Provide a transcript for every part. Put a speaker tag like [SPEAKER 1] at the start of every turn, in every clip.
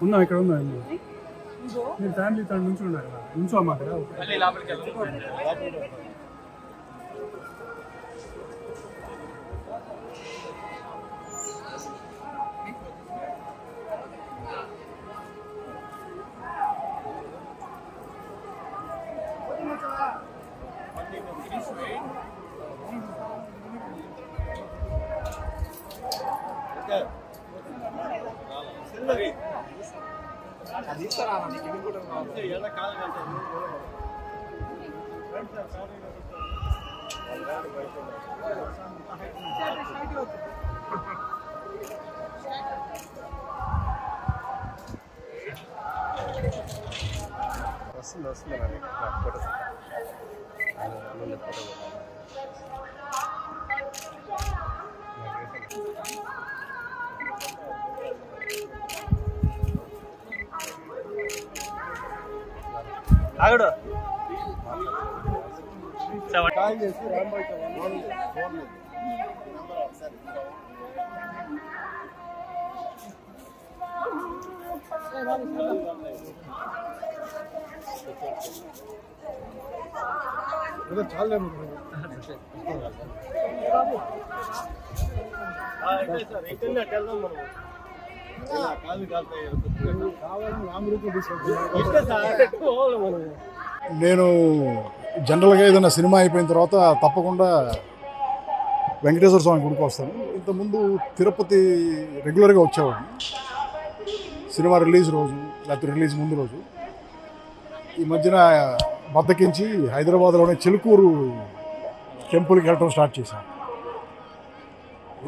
[SPEAKER 1] ఉందా ఇక్కడ ఉందా మీరు ఫ్యామిలీతో నుంచి ఉన్నారు కదా నుంచోమ్మా కదా
[SPEAKER 2] ఆగడు
[SPEAKER 1] చాలా నేను జనరల్గా ఏదైనా సినిమా అయిపోయిన తర్వాత తప్పకుండా వెంకటేశ్వర స్వామి గుడికి వస్తాను. ఇంతకుముందు తిరుపతి రెగ్యులర్గా వచ్చేవాడిని సినిమా రిలీజ్ రోజు లేకపోతే రిలీజ్ ముందు రోజు. ఈ మధ్యన బద్దకించి హైదరాబాద్లోనే చిలుకూరు టెంపుల్కి వెళ్ళటం స్టార్ట్ చేశాను.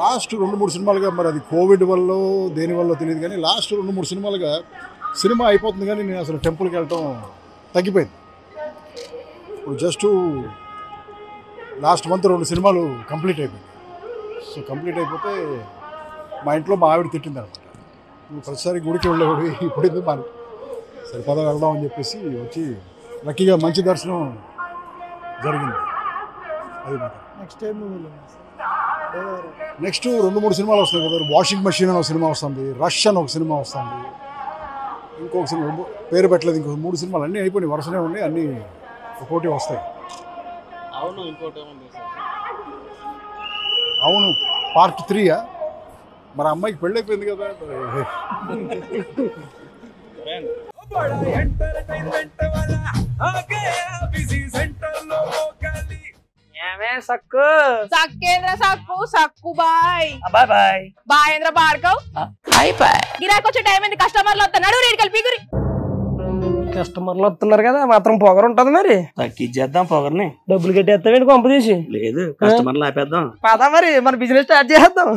[SPEAKER 1] లాస్ట్ 2-3 సినిమాలుగా, మరి అది కోవిడ్ వల్ల దేనివల్ల తెలియదు కానీ లాస్ట్ 2-3 సినిమాలుగా సినిమా అయిపోతుంది కానీ నేను అసలు టెంపుల్కి వెళ్ళటం తగ్గిపోయింది. ఇప్పుడు జస్ట్ లాస్ట్ మంత్ 2 సినిమాలు కంప్లీట్ అయిపోయింది. సో కంప్లీట్ అయిపోతే మా ఇంట్లో మా ఆవిడ తిట్టింది అనమాట, నువ్వు ప్రతిసారి గుడికి వెళ్ళేవాడు ఇప్పుడు ఎందుకు మాని సరిపదా వెళ్దాం అని చెప్పేసి వచ్చి లక్కీగా మంచి దర్శనం జరిగింది. అది మాట. నెక్స్ట్ 2-3 సినిమాలు వస్తాయి కదా. వాషింగ్ మెషిన్ అని ఒక సినిమా వస్తుంది, రష్ అని ఒక సినిమా వస్తుంది, ఇంకొక సినిమా పేరు పెట్టలేదు, ఇంకొక 3 సినిమాలు అన్నీ అయిపోయినాయి, వరుసనే ఉన్నాయి, అన్నీ ఒక్కోటి వస్తాయి. అవును పార్ట్ 3 మరి అమ్మాయికి పెళ్ళి అయిపోయింది కదా.
[SPEAKER 2] కస్టమర్లు వస్తున్నారు కదా, మాత్రం పొగరు ఉంటది. మరి తగ్గిద్దాం పొగర్ని, డబ్బులు కట్టేస్తామేంటి కొంప తీసి? లేదు, కస్టమర్లు ఆపేద్దాం. పదా మరి మన బిజినెస్ స్టార్ట్ చేద్దాం.